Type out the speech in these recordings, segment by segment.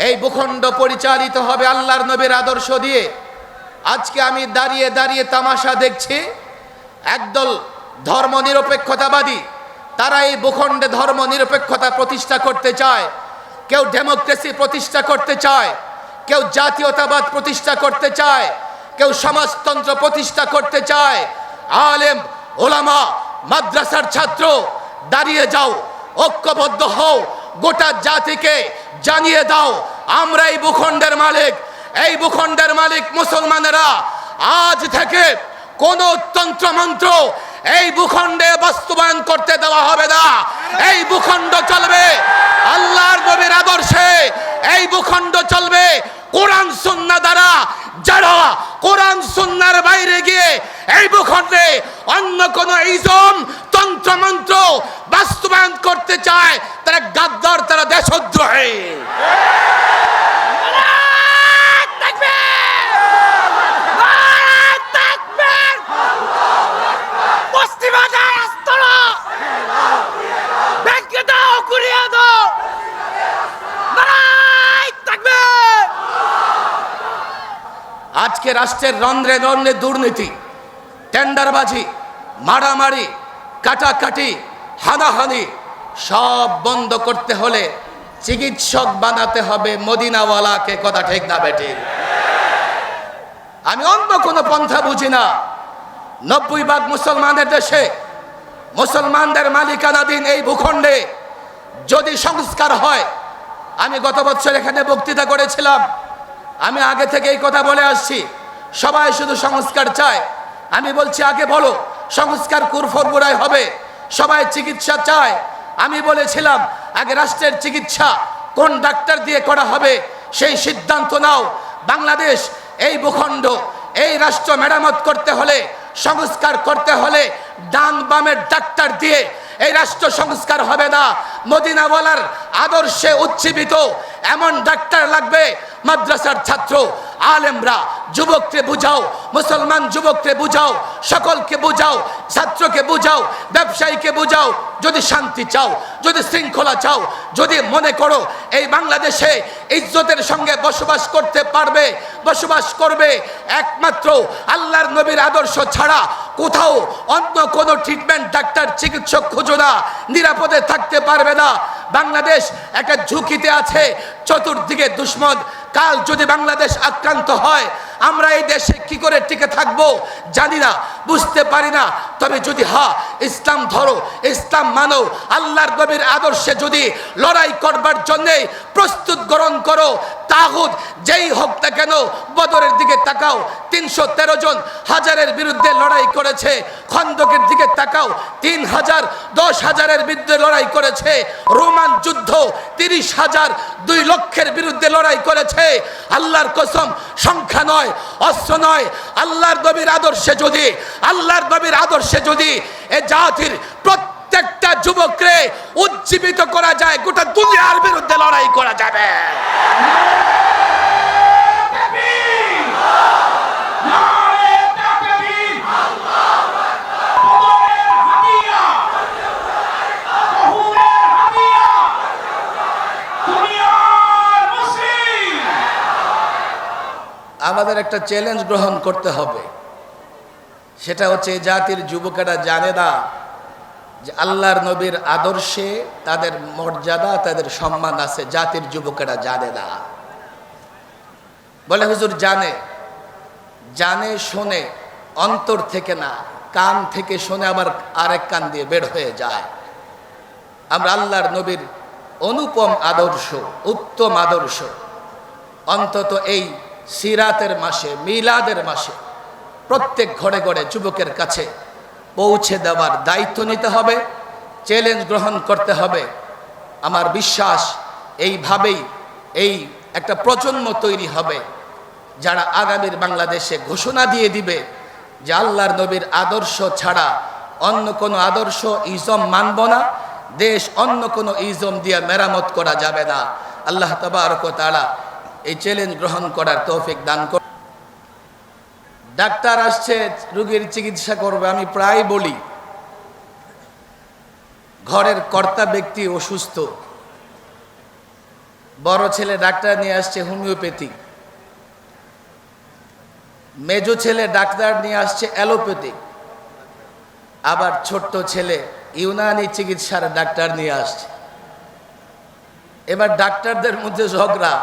এই ভূখণ্ড পরিচালিত হবে আল্লাহর নবীর আদর্শ দিয়ে। আজকে আমি দাঁড়িয়ে দাঁড়িয়ে তামাশা দেখছি, একদল ধর্মনিরপেক্ষতাবাদী, তারা এই ভূখণ্ডে ধর্মনিরপেক্ষতা প্রতিষ্ঠা করতে চায়। কেউ ডেমোক্রেসি প্রতিষ্ঠা করতে চায়, কেউ জাতীয়তাবাদ প্রতিষ্ঠা করতে চায়, কেউ সমাজতন্ত্র প্রতিষ্ঠা করতে চায়। আলেম ওলামা মাদ্রাসার ছাত্র দাঁড়িয়ে যাও, ঐক্যবদ্ধ হও, গোটা জাতিকে জানিয়ে দাও আমরা এই ভূখণ্ডের মালিক। এই ভূখণ্ডের মালিক মুসলমানেরা। আজ থেকে কোন তন্ত্রমন্ত্র এই ভূখণ্ডে বাস্তবায়ন করতে দেওয়া হবে না। এই ভূখণ্ড চলবে আল্লাহর নবীর আদর্শে, এই ভূখণ্ড চলবে কোরআন সুন্নাহ দ্বারা। যারা কোরআন সুন্নাহর বাইরে গিয়ে এই ভূখণ্ডে অন্য কোন ইজম তন্ত্রমন্ত্র বাস্তবায়ন করতে চায়, তারা গাদ্দার, তারা দেশদ্রোহী। আজকে রাষ্ট্রের রন্ধ্রে রন্ধ্রে দুর্নীতি, টেন্ডারবাজি, মারামারি, কাটাকাটি, হানাহানি সব বন্ধ করতে হলে চিকিৎসক বানাতে হবে মদিনাওয়ালাকে। কথা ঠিক না বেঠিক? আমি অন্য কোনো পন্থা বুঝি না। 90% মুসলমানের দেশে, মুসলমানদের মালিকানাধীন এই ভূখণ্ডে যদি সংস্কার হয়, আমি গত বছর এখানে বক্তৃতা করেছিলাম, আমি আগে থেকে এই কথা বলে আসছি, সবাই শুধু সংস্কার চায়। আমি বলছি আগে বলো সংস্কার কুরফরবুরায় হবে, সবাই চিকিৎসা চায়। আমি বলেছিলাম আগে রাষ্ট্রের চিকিৎসা কোন ডাক্তার দিয়ে করা হবে সেই সিদ্ধান্ত নাও। বাংলাদেশ এই ভূখণ্ড, এই রাষ্ট্র মেরামত করতে হলে, সংস্কার করতে হলে ডান বামের ডাক্তার দিয়ে এই রাষ্ট্র সংস্কার হবে না। মদিনাওয়ালার আদর্শে উজ্জীবিত এমন ডাক্তার লাগবে। মাদ্রাসার ছাত্র আলেমরা যুবককে বুঝাও, মুসলমান যুবককে বুঝাও, সকলকে বুঝাও, ছাত্রকে বুঝাও, ব্যবসায়ীকে বুঝাও। যদি শান্তি চাও, যদি শৃঙ্খলা চাও, যদি মনে করো এই বাংলাদেশে ইজ্জতের সঙ্গে বসবাস করতে পারবে, বসবাস করবে একমাত্র আল্লাহর নবীর আদর্শ ছাড়া কোথাও অন্য কোনো ট্রিটমেন্ট ডাক্তার চিকিৎসক খুঁজো না, নিরাপদে থাকতে পারবে না। বাংলাদেশ একটা ঝুঁকিতে আছে, চতুর্দিকে দুশ্মন। কাল যদি বাংলাদেশ আক্রান্ত হয়, আমরা এই দেশে কি করে টিকে থাকবো জানি না, বুঝতে পারি না। তবে যদি ইসলাম ধরো, ইসলাম মানো, আল্লাহর নবীর আদর্শে যদি লড়াই করবার জন্যে প্রস্তুত গ্রহণ করো, তাগুত যেই হোক না কেন। বদরের দিকে তাকাও, 313 জন হাজারের বিরুদ্ধে লড়াই করেছে। খন্দকের দিকে তাকাও, 3000 10,000-এর বিরুদ্ধে লড়াই করেছে। রোমান যুদ্ধ 30,000 2 লক্ষের বিরুদ্ধে লড়াই করেছে। আল্লাহর কসম, সংখ্যা নয়, অস্ত্র নয়, আল্লাহর নবীর আদর্শে যদি, আল্লাহর নবীর আদর্শে যদি এ জাতির প্রত্যেকটা যুবককে উজ্জীবিত করা যায়, গোটা দুনিয়ার বিরুদ্ধে লড়াই করা যাবে। আমাদের একটা চ্যালেঞ্জ গ্রহণ করতে হবে, সেটা হচ্ছে জাতির যুবকেরা জানে না যে আল্লাহর নবীর আদর্শে তাদের মর্যাদা, তাদের সম্মান আছে। জাতির যুবকেরা জানে না। বলে হুজুর জানে, জানে শোনে, অন্তর থেকে না, কান থেকে শুনে আবার আরেক কান দিয়ে বের হয়ে যায়। আমরা আল্লাহর নবীর অনুপম আদর্শ, উত্তম আদর্শ অন্তত এই সিরাতের মাসে, মিলাদের মাসে প্রত্যেক ঘরে ঘরে যুবকের কাছে পৌঁছে দেওয়ার দায়িত্ব নিতে হবে, চ্যালেঞ্জ গ্রহণ করতে হবে। আমার বিশ্বাস এইভাবেই এই একটা প্রজন্ম তৈরি হবে যারা আগামীর বাংলাদেশে ঘোষণা দিয়ে দিবে যে আল্লাহর নবীর আদর্শ ছাড়া অন্য কোনো আদর্শ ইজম মানব না, দেশ অন্য কোনো ইজম দিয়ে মেরামত করা যাবে না। আল্লাহ তাবারক ওয়া তাআলা এই চ্যালেঞ্জ গ্রহণ করার তৌফিক দান করুন। ডাক্তার আসছে রোগীর চিকিৎসা করবে। আমি প্রায় বলি, ঘরের কর্তা ব্যক্তি অসুস্থ, বড় ছেলে ডাক্তার নিয়ে আসছে হোমিওপ্যাথি, মেজো ছেলে ডাক্তার নিয়ে আসছে অ্যালোপ্যাথিক, আবার ছোট্ট ছেলে ইউনানি চিকিৎসার ডাক্তার নিয়ে আসছে। এবার ডাক্তারদের মধ্যে ঝগড়া।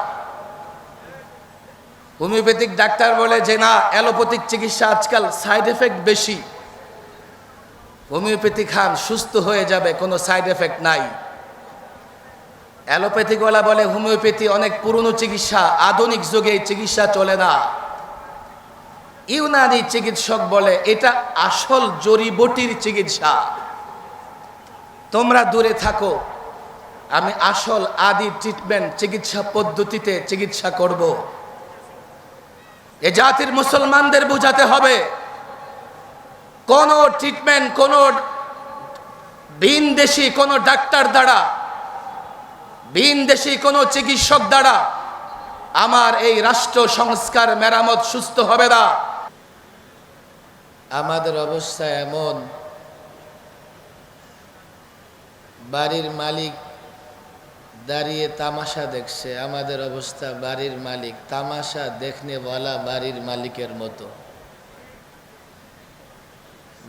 হোমিওপ্যাথিক ডাক্তার বলে যে না, অ্যালোপ্যাথিক চিকিৎসা আজকাল সাইড এফেক্ট বেশি, হোমিওপ্যাথি খান সুস্থ হয়ে যাবে, কোনো সাইড এফেক্ট নাই। অ্যালোপ্যাথিকওয়ালা বলে হোমিওপ্যাথি অনেক পুরনো চিকিৎসা, আধুনিক যুগে এই চিকিৎসা চলে না। ইউনানি চিকিৎসক বলে এটা আসল জড়িবটির চিকিৎসা, তোমরা দূরে থাকো, আমি আসল আদি ট্রিটমেন্ট চিকিৎসা পদ্ধতিতে চিকিৎসা করব। এ জাতির মুসলমানদের বোঝাতে হবে কোন ট্রিটমেন্ট কোন ভিনদেশি কোন ডাক্তার দ্বারা, ভিনদেশি কোন চিকিৎসক দ্বারা আমার এই রাষ্ট্র সংস্কার মেরামত সুস্থ হবে না। আমাদের অবস্থা এমন, বাড়ির মালিক দাঁড়িয়ে তামাশা দেখছে, আমাদের অবস্থা বাড়ির মালিক তামাশা দেখনে বলা বাড়ির মালিকের মতো।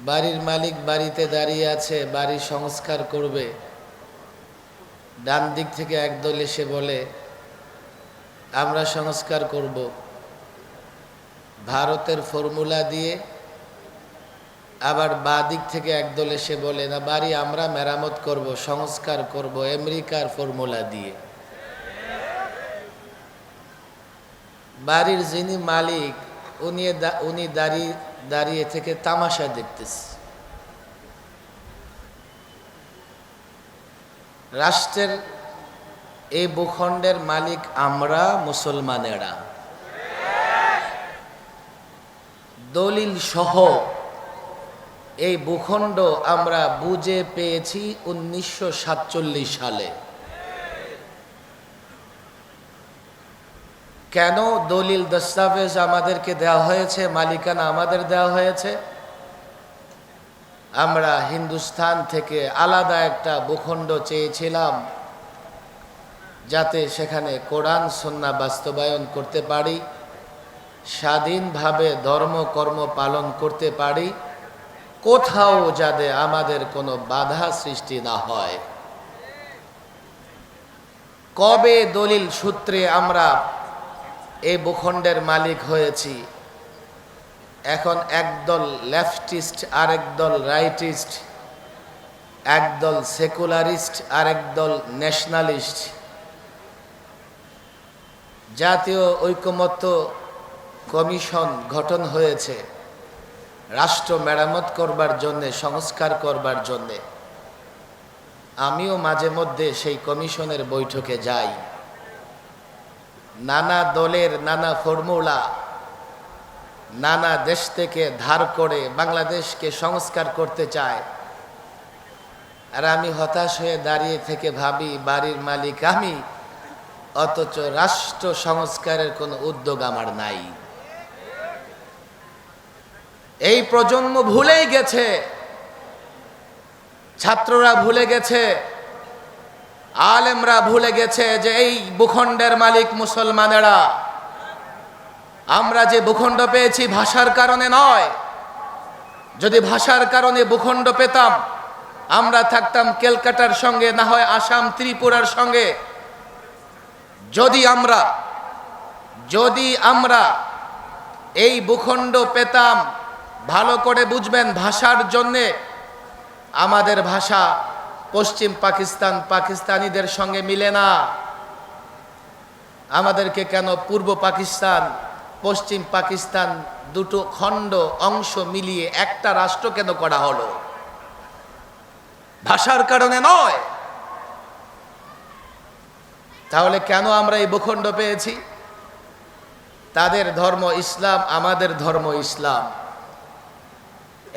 বাড়ির মালিক বাড়িতে দাঁড়িয়ে আছে, বাড়ি সংস্কার করবে, ডান দিক থেকে একদল এসে বলে আমরা সংস্কার করব, ভারতের ফর্মুলা দিয়ে। আবার বাঁ দিক থেকে একদল এসে বলে না, বাড়ি আমরা মেরামত করব, সংস্কার করব আমেরিকার ফর্মুলা দিয়ে। বাড়ির যিনি মালিক উনি দাঁড়িয়ে থেকে তামাশা দেখতেছে। রাষ্ট্রের এই ভূখণ্ডের মালিক আমরা মুসলমানেরা, দলিল সহ এই ভূখণ্ড আমরা বুঝে পেয়েছি 1947 সালে। কেন দলিল দস্তাবেজ আমাদেরকে দেওয়া হয়েছে, মালিকানা আমাদের দেওয়া হয়েছে? আমরা হিন্দুস্তান থেকে আলাদা একটা ভূখণ্ড চেয়েছিলাম, যাতে সেখানে কোরআন সুন্নাহ বাস্তবায়ন করতে পারি, স্বাধীনভাবে ধর্মকর্ম পালন করতে পারি, কোথাও যাতে আমাদের কোনো বাধা সৃষ্টি না হয়। কবে দলিল সূত্রে আমরা এই ভূখণ্ডের মালিক হয়েছি? এখন একদল লেফটিস্ট আর একদল রাইটিস্ট, একদল সেকুলারিস্ট আর একদল ন্যাশনালিস্ট জাতীয় ঐকমত্য কমিশন গঠন হয়েছে রাষ্ট্র মেরামত করবার জন্যে, সংস্কার করবার জন্যে। আমিও মাঝে মধ্যে সেই কমিশনের বৈঠকে যাই। নানা দলের নানা ফর্মুলা, নানা দেশ থেকে ধার করে বাংলাদেশকে সংস্কার করতে চায়, আর আমি হতাশ হয়ে দাঁড়িয়ে থেকে ভাবি বাড়ির মালিক আমি, অথচ রাষ্ট্র সংস্কারের কোনো উদ্যোগ আমার নাই। এই প্রজন্ম ভুলেই গেছে, ছাত্ররা ভুলে গেছে, আলেমরা ভুলে গেছে যে এই ভূখণ্ডের মালিক মুসলমানেরা। আমরা যে ভূখণ্ড পেয়েছি ভাষার কারণে নয়। যদি ভাষার কারণে ভূখণ্ড পেতাম, আমরা থাকতাম ক্যালকাটার সঙ্গে, না হয় আসাম ত্রিপুরার সঙ্গে। যদি আমরা এই ভূখণ্ড পেতাম, ভালো করে বুঝবেন, ভাষার জন্যে আমাদের ভাষা পশ্চিম পাকিস্তান পাকিস্তানিদের সঙ্গে মিলে না। আমাদেরকে কেন পূর্ব পাকিস্তান পশ্চিম পাকিস্তান দুটো খণ্ড অংশ মিলিয়ে একটা রাষ্ট্র কেন করা হলো? ভাষার কারণে নয়। তাহলে কেন আমরা এই ভূখণ্ড পেয়েছি? তাদের ধর্ম ইসলাম, আমাদের ধর্ম ইসলাম।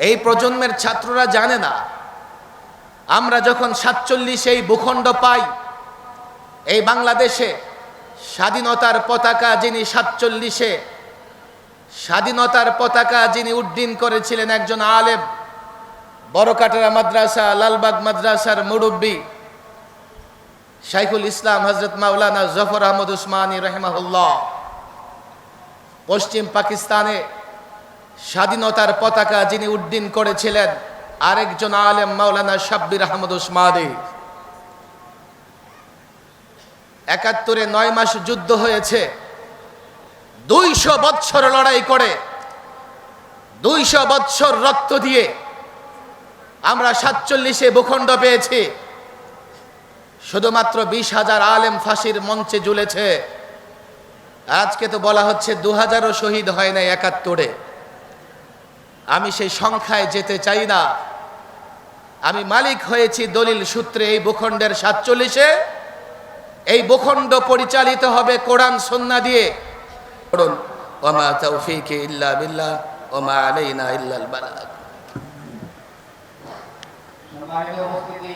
এই প্রজন্মের ছাত্ররা জানে না। আমরা যখন 47 এই ভূখণ্ড পাই, এই বাংলাদেশে স্বাধীনতার পতাকা যিনি 47-এ স্বাধীনতার পতাকা যিনি উড্ডীন করেছিলেন, একজন আলেম, বড়কাটরা মাদ্রাসা, লালবাগ মাদ্রাসার মুরব্বী, শাইখুল ইসলাম হযরত মাওলানা জফর আহমদ উসমানী রাহিমাহুল্লাহ পশ্চিম পাকিস্তানে স্বাধীনতার পতাকা যিনি উড্ডীন করেছিলেন, আরেকজন আলেম মাওলানা শাব্বির আহমদ উসমানী। ৭১-এ ৯ মাস যুদ্ধ হয়েছে, ২০০ বৎসর লড়াই করে ২০০ বৎসর রক্ত দিয়ে আমরা ৪৭-এ ভূখণ্ড পেয়েছি। শুধুমাত্র ২০,০০০ আলেম ফাঁসির মঞ্চে ঝুলেছে। আজকে তো বলা হচ্ছে ২০০০ও শহীদ হয় নাই ৭১-এ। আমি সেই সংখ্যায় যেতে চাই না। আমি মালিক হয়েছি দলিল সূত্রে এই ভূখণ্ডের ৪৭-এ। এই ভূখণ্ড পরিচালিত হবে কোরআন সুন্নাহ দিয়ে। পড়ুন, ওমা তাওফীকি ইল্লা বিল্লাহ ওমা আলাইনা ইল্লাল বালাগ। সম্মানিত উপস্থিতি,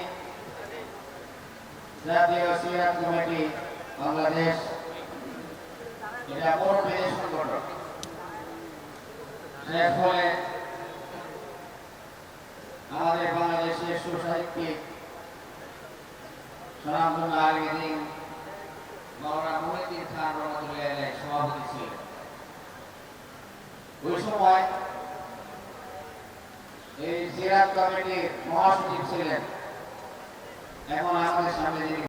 জাতীয় সিরাত কমিটি বাংলাদেশ, এটা বোর্ড পেজের সংগঠন, এর ফলে আমাদের বাংলাদেশের সুসাহিত্যিক সুনামধন্য আলিম মাওলানা মুহিউদ্দিন খান রহমাতুল্লাহ আলাইহি সভাপতি ছিলেন। ওই সময় এই সিরাত কমিটির মহাসচিব ছিলেন, এখন আমাদের সামনে যিনি